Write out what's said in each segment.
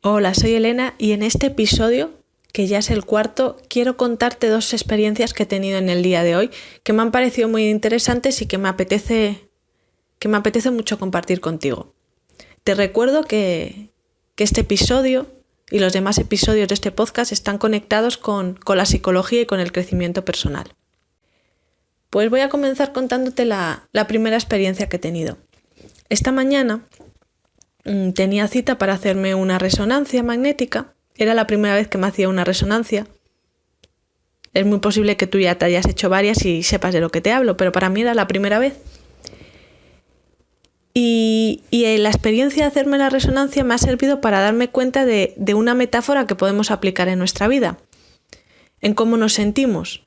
Hola, soy Elena y en este episodio, que ya es el cuarto, quiero contarte dos experiencias que he tenido en el día de hoy que me han parecido muy interesantes y que me apetece mucho compartir contigo. Te recuerdo que este episodio y los demás episodios de este podcast están conectados con la psicología y con el crecimiento personal. Pues voy a comenzar contándote la primera experiencia que he tenido. Esta mañana tenía cita para hacerme una resonancia magnética. Era la primera vez que me hacía una resonancia. Es muy posible que tú ya te hayas hecho varias y sepas de lo que te hablo, pero para mí era la primera vez. Y la experiencia de hacerme la resonancia me ha servido para darme cuenta de una metáfora que podemos aplicar en nuestra vida, en cómo nos sentimos.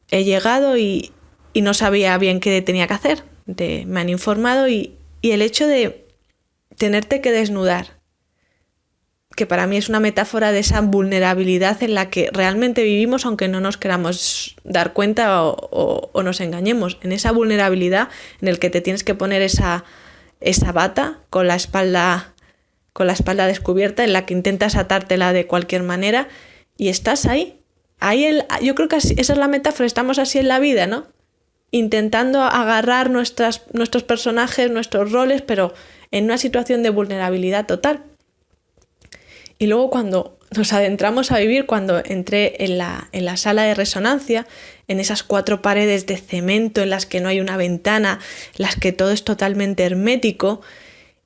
He llegado y no sabía bien qué tenía que hacer. Me han informado y el hecho de tenerte que desnudar, que para mí es una metáfora de esa vulnerabilidad en la que realmente vivimos aunque no nos queramos dar cuenta o nos engañemos, en esa vulnerabilidad en el que te tienes que poner esa bata con la espalda descubierta, en la que intentas atártela de cualquier manera y estás ahí. Yo creo que esa es la metáfora, estamos así en la vida, ¿no? Intentando agarrar nuestros personajes, nuestros roles, pero en una situación de vulnerabilidad total. Y luego cuando nos adentramos a vivir, cuando entré en la sala de resonancia, en esas 4 paredes de cemento en las que no hay una ventana, en las que todo es totalmente hermético,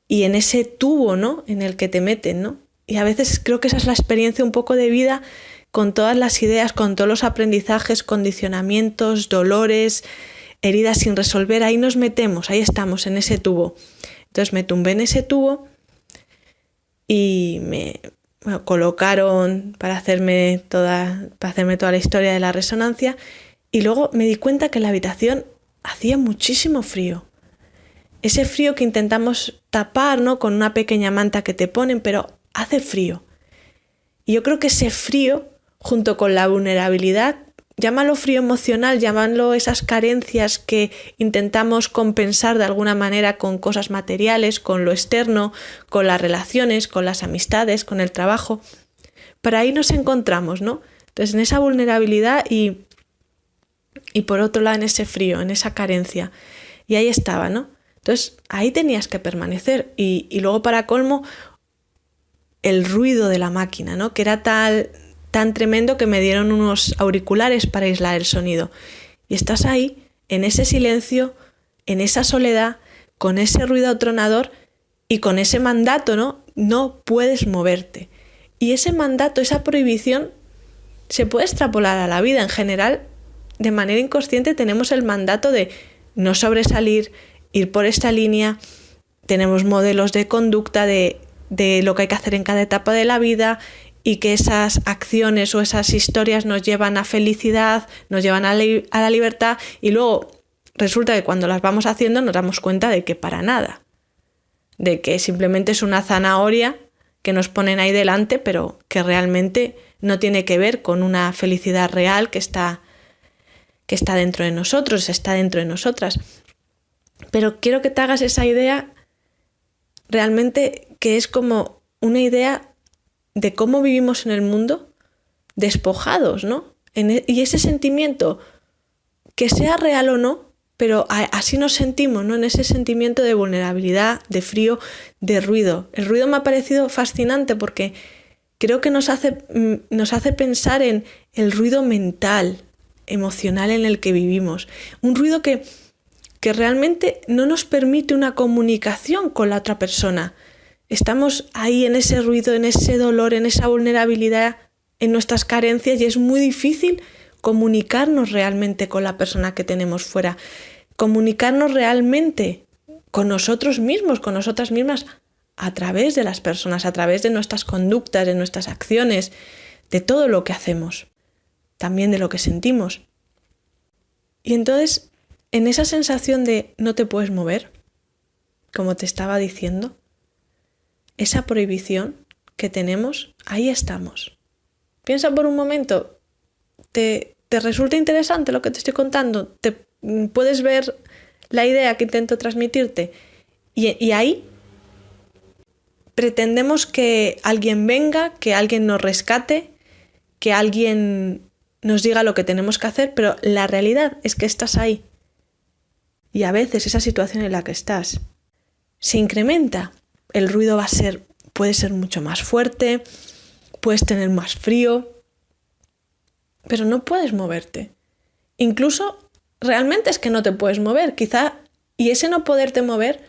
y en ese tubo, ¿no?, en el que te meten, ¿no? Y a veces creo que esa es la experiencia un poco de vida, con todas las ideas, con todos los aprendizajes, condicionamientos, dolores, heridas sin resolver. Ahí nos metemos, ahí estamos, en ese tubo. Entonces me tumbé en ese tubo y me colocaron para hacerme toda la historia de la resonancia, y luego me di cuenta que en la habitación hacía muchísimo frío. Ese frío que intentamos tapar, ¿no?, con una pequeña manta que te ponen, pero hace frío. Y yo creo que ese frío, junto con la vulnerabilidad, llámalo frío emocional, llámalo esas carencias que intentamos compensar de alguna manera con cosas materiales, con lo externo, con las relaciones, con las amistades, con el trabajo. Pero ahí nos encontramos, ¿no? Entonces en esa vulnerabilidad y por otro lado en ese frío, en esa carencia. Y ahí estaba, ¿no? Entonces ahí tenías que permanecer. Y luego para colmo, el ruido de la máquina, ¿no?, que era tan tremendo que me dieron unos auriculares para aislar el sonido. Y estás ahí, en ese silencio, en esa soledad, con ese ruido atronador y con ese mandato, ¿no? No puedes moverte. Y ese mandato, esa prohibición, se puede extrapolar a la vida. En general, de manera inconsciente, tenemos el mandato de no sobresalir, ir por esta línea. Tenemos modelos de conducta de lo que hay que hacer en cada etapa de la vida, y que esas acciones o esas historias nos llevan a felicidad, nos llevan a la libertad, y luego resulta que cuando las vamos haciendo nos damos cuenta de que para nada, de que simplemente es una zanahoria que nos ponen ahí delante, pero que realmente no tiene que ver con una felicidad real que está dentro de nosotros, está dentro de nosotras. Pero quiero que te hagas esa idea realmente, que es como una idea de cómo vivimos en el mundo despojados, ¿no? Y ese sentimiento, que sea real o no, pero así nos sentimos, ¿no? En ese sentimiento de vulnerabilidad, de frío, de ruido. El ruido me ha parecido fascinante porque creo que nos hace pensar en el ruido mental, emocional en el que vivimos. Un ruido que realmente no nos permite una comunicación con la otra persona. Estamos ahí en ese ruido, en ese dolor, en esa vulnerabilidad, en nuestras carencias, y es muy difícil comunicarnos realmente con la persona que tenemos fuera, comunicarnos realmente con nosotros mismos, con nosotras mismas, a través de las personas, a través de nuestras conductas, de nuestras acciones, de todo lo que hacemos, también de lo que sentimos. Y entonces, en esa sensación de no te puedes mover, como te estaba diciendo, esa prohibición que tenemos, ahí estamos. Piensa por un momento, ¿te resulta interesante lo que te estoy contando? ¿Puedes ver la idea que intento transmitirte? Y ahí pretendemos que alguien venga, que alguien nos rescate, que alguien nos diga lo que tenemos que hacer, pero la realidad es que estás ahí. Y a veces esa situación en la que estás se incrementa. El ruido puede ser mucho más fuerte, puedes tener más frío, pero no puedes moverte. Incluso realmente es que no te puedes mover, quizá, y ese no poderte mover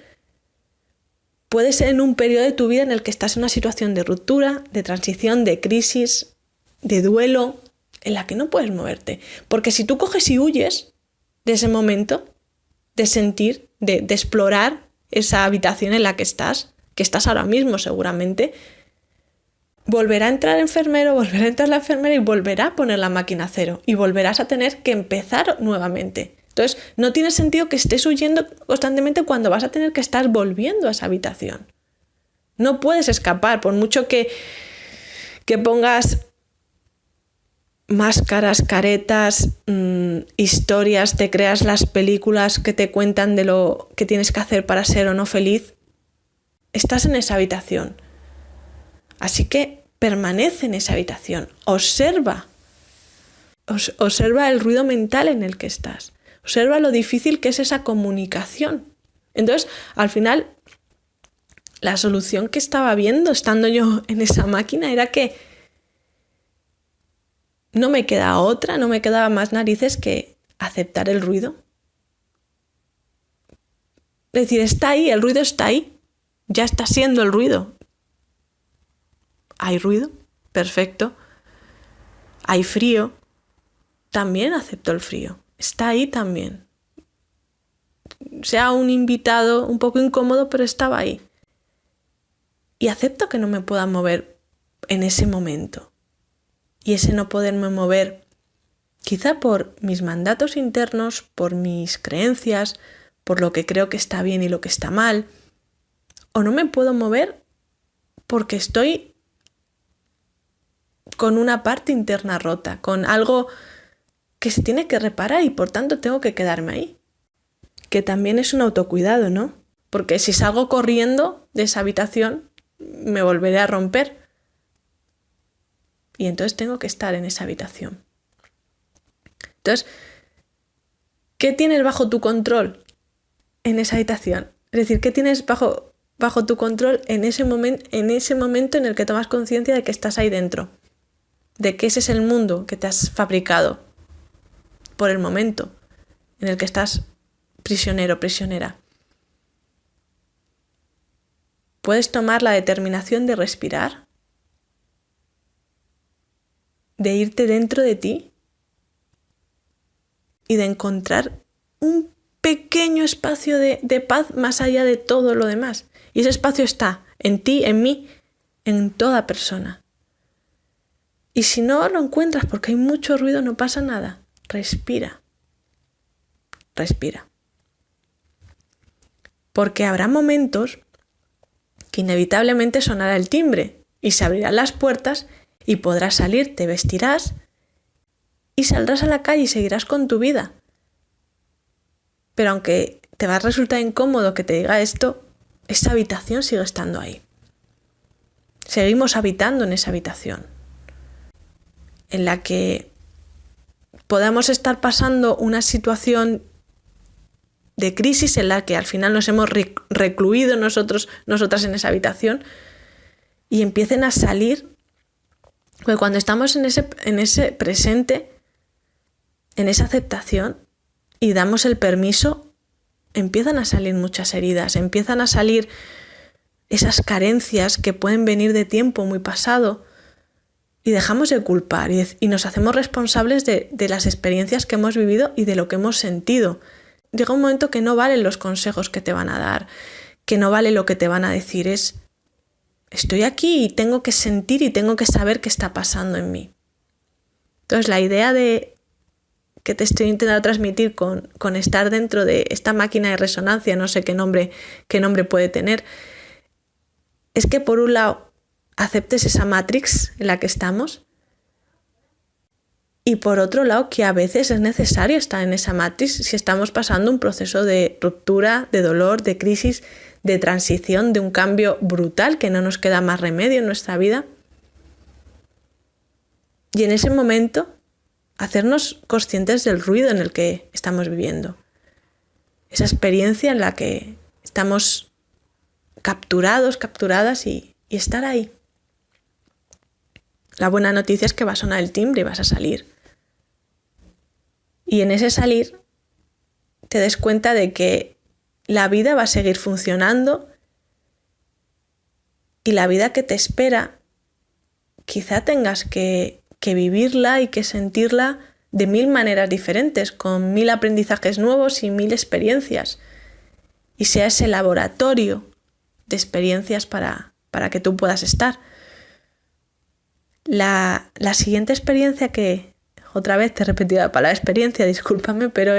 puede ser en un periodo de tu vida en el que estás en una situación de ruptura, de transición, de crisis, de duelo, en la que no puedes moverte. Porque si tú coges y huyes de ese momento, de sentir, de explorar esa habitación en la que estás ahora mismo seguramente, volverá a entrar el enfermero, volverá a entrar la enfermera y volverá a poner la máquina a cero y volverás a tener que empezar nuevamente. Entonces, no tiene sentido que estés huyendo constantemente cuando vas a tener que estar volviendo a esa habitación. No puedes escapar, por mucho que pongas máscaras, caretas, historias, te creas las películas que te cuentan de lo que tienes que hacer para ser o no feliz. Estás en esa habitación. Así que permanece en esa habitación. Observa el ruido mental en el que estás. Observa lo difícil que es esa comunicación. Entonces, al final, la solución que estaba viendo estando yo en esa máquina era que no me quedaba más narices que aceptar el ruido. Es decir, está ahí, el ruido está ahí. Ya está siendo el ruido. ¿Hay ruido? Perfecto. ¿Hay frío? También acepto el frío. Está ahí también. Sea un invitado un poco incómodo, pero estaba ahí. Y acepto que no me pueda mover en ese momento. Y ese no poderme mover, quizá por mis mandatos internos, por mis creencias, por lo que creo que está bien y lo que está mal. O no me puedo mover porque estoy con una parte interna rota, con algo que se tiene que reparar y por tanto tengo que quedarme ahí. Que también es un autocuidado, ¿no? Porque si salgo corriendo de esa habitación, me volveré a romper. Y entonces tengo que estar en esa habitación. Entonces, ¿qué tienes bajo tu control en esa habitación? Es decir, ¿qué tienes bajo tu control en ese momento en el que tomas conciencia de que estás ahí dentro? De que ese es el mundo que te has fabricado por el momento en el que estás prisionero, prisionera. Puedes tomar la determinación de respirar, de irte dentro de ti y de encontrar un pequeño espacio de paz más allá de todo lo demás. Y ese espacio está en ti, en mí, en toda persona. Y si no lo encuentras porque hay mucho ruido, no pasa nada. Respira. Respira. Porque habrá momentos que inevitablemente sonará el timbre y se abrirán las puertas y podrás salir, te vestirás y saldrás a la calle y seguirás con tu vida. Pero aunque te va a resultar incómodo que te diga esto, esa habitación sigue estando ahí. Seguimos habitando en esa habitación, en la que podamos estar pasando una situación de crisis en la que al final nos hemos recluido nosotras en esa habitación y empiecen a salir, porque cuando estamos en ese presente, en esa aceptación y damos el permiso, empiezan a salir muchas heridas, empiezan a salir esas carencias que pueden venir de tiempo muy pasado y dejamos de culpar y nos hacemos responsables de las experiencias que hemos vivido y de lo que hemos sentido. Llega un momento que no valen los consejos que te van a dar, que no vale lo que te van a decir, estoy aquí y tengo que sentir y tengo que saber qué está pasando en mí. Entonces la idea que te estoy intentando transmitir con estar dentro de esta máquina de resonancia, no sé qué nombre puede tener, es que por un lado aceptes esa matrix en la que estamos y por otro lado que a veces es necesario estar en esa matrix si estamos pasando un proceso de ruptura, de dolor, de crisis, de transición, de un cambio brutal, que no nos queda más remedio en nuestra vida. Y en ese momento, hacernos conscientes del ruido en el que estamos viviendo. Esa experiencia en la que estamos capturados, capturadas y estar ahí. La buena noticia es que va a sonar el timbre y vas a salir. Y en ese salir te des cuenta de que la vida va a seguir funcionando y la vida que te espera quizá tengas que vivirla y que sentirla de 1000 maneras diferentes, con 1000 aprendizajes nuevos y 1000 experiencias. Y sea ese laboratorio de experiencias para que tú puedas estar. La siguiente experiencia que, otra vez te he repetido la palabra experiencia, discúlpame, pero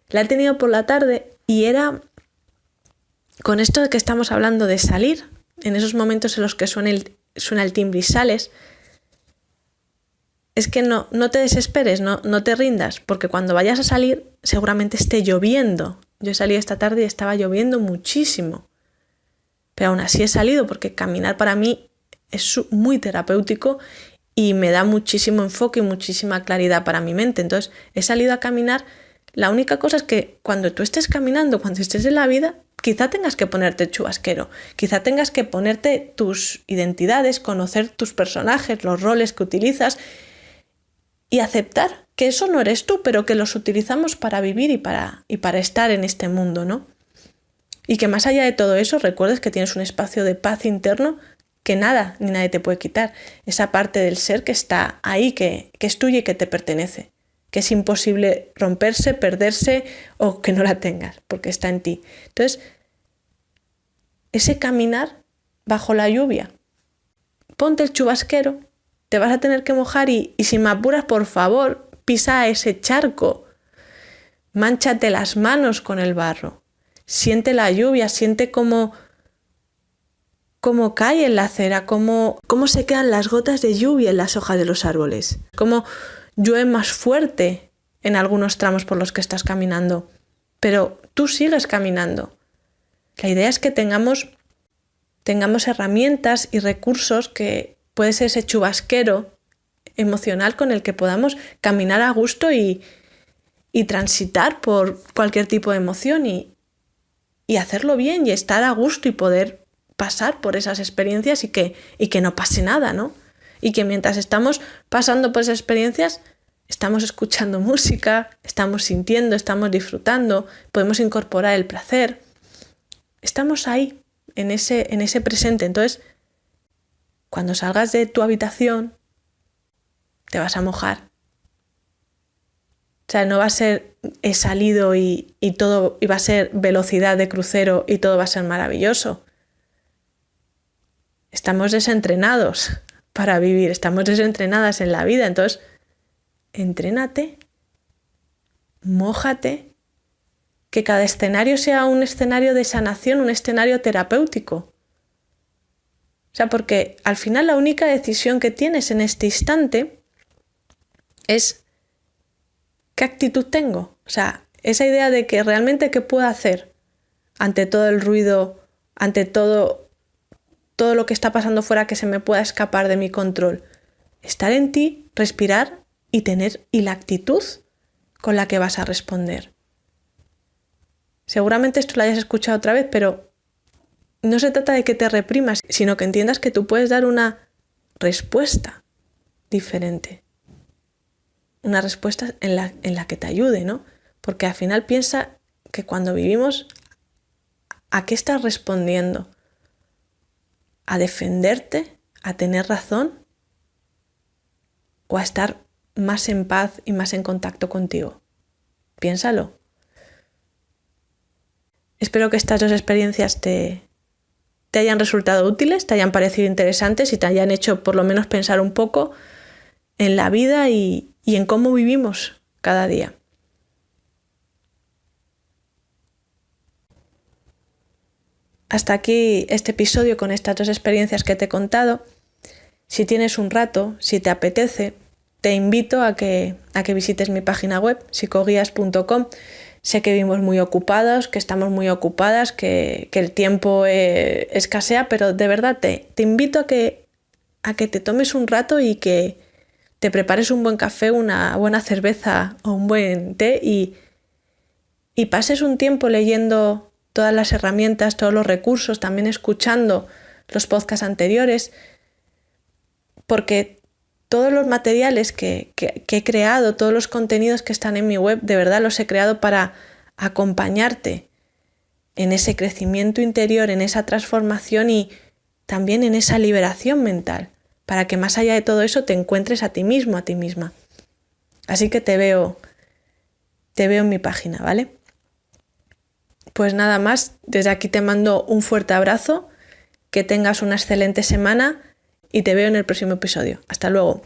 la he tenido por la tarde y era con esto de que estamos hablando de salir, en esos momentos en los que suena el timbre y sales. Es que no te desesperes, no te rindas, porque cuando vayas a salir seguramente esté lloviendo. Yo salí esta tarde y estaba lloviendo muchísimo, pero aún así he salido porque caminar para mí es muy terapéutico y me da muchísimo enfoque y muchísima claridad para mi mente. Entonces he salido a caminar. La única cosa es que cuando tú estés caminando, cuando estés en la vida, quizá tengas que ponerte chubasquero, quizá tengas que ponerte tus identidades, conocer tus personajes, los roles que utilizas y aceptar que eso no eres tú, pero que los utilizamos para vivir y para estar en este mundo, ¿no? Y que más allá de todo eso, recuerdes que tienes un espacio de paz interno que nada ni nadie te puede quitar. Esa parte del ser que está ahí, que es tuya y que te pertenece, que es imposible romperse, perderse o que no la tengas, porque está en ti. Entonces, ese caminar bajo la lluvia, ponte el chubasquero, te vas a tener que mojar y si me apuras, por favor, pisa ese charco, mánchate las manos con el barro, siente la lluvia, siente cómo cae en la acera, cómo se quedan las gotas de lluvia en las hojas de los árboles, cómo llueve más fuerte en algunos tramos por los que estás caminando, pero tú sigues caminando. La idea es que tengamos herramientas y recursos que puede ser ese chubasquero emocional con el que podamos caminar a gusto y transitar por cualquier tipo de emoción y hacerlo bien y estar a gusto y poder pasar por esas experiencias y que no pase nada, ¿no? Y que mientras estamos pasando por esas experiencias estamos escuchando música, estamos sintiendo, estamos disfrutando, podemos incorporar el placer. Estamos ahí, en ese presente. Entonces, cuando salgas de tu habitación, te vas a mojar. O sea, no va a ser he salido y todo y va a ser velocidad de crucero y todo va a ser maravilloso. Estamos desentrenados para vivir, estamos desentrenadas en la vida. Entonces, entrénate, mójate, que cada escenario sea un escenario de sanación, un escenario terapéutico. O sea, porque al final la única decisión que tienes en este instante es ¿qué actitud tengo? O sea, esa idea de que realmente qué puedo hacer ante todo el ruido, ante todo lo que está pasando fuera que se me pueda escapar de mi control. Estar en ti, respirar y la actitud con la que vas a responder. Seguramente esto lo hayas escuchado otra vez, pero no se trata de que te reprimas, sino que entiendas que tú puedes dar una respuesta diferente. Una respuesta en la que te ayude, ¿no? Porque al final piensa que cuando vivimos, ¿a qué estás respondiendo? ¿A defenderte? ¿A tener razón? ¿O a estar más en paz y más en contacto contigo? Piénsalo. Espero que estas 2 experiencias te hayan resultado útiles, te hayan parecido interesantes y te hayan hecho por lo menos pensar un poco en la vida y en cómo vivimos cada día. Hasta aquí este episodio con estas 2 experiencias que te he contado. Si tienes un rato, si te apetece, te invito a que visites mi página web, psicoguías.com. Sé que vivimos muy ocupados, que estamos muy ocupadas, que el tiempo escasea, pero de verdad te invito a que te tomes un rato y que te prepares un buen café, una buena cerveza o un buen té y pases un tiempo leyendo todas las herramientas, todos los recursos, también escuchando los podcasts anteriores, porque todos los materiales que he creado, todos los contenidos que están en mi web, de verdad los he creado para acompañarte en ese crecimiento interior, en esa transformación y también en esa liberación mental, para que más allá de todo eso te encuentres a ti mismo, a ti misma. Así que te veo en mi página, ¿vale? Pues nada más, desde aquí te mando un fuerte abrazo, que tengas una excelente semana y te veo en el próximo episodio. Hasta luego.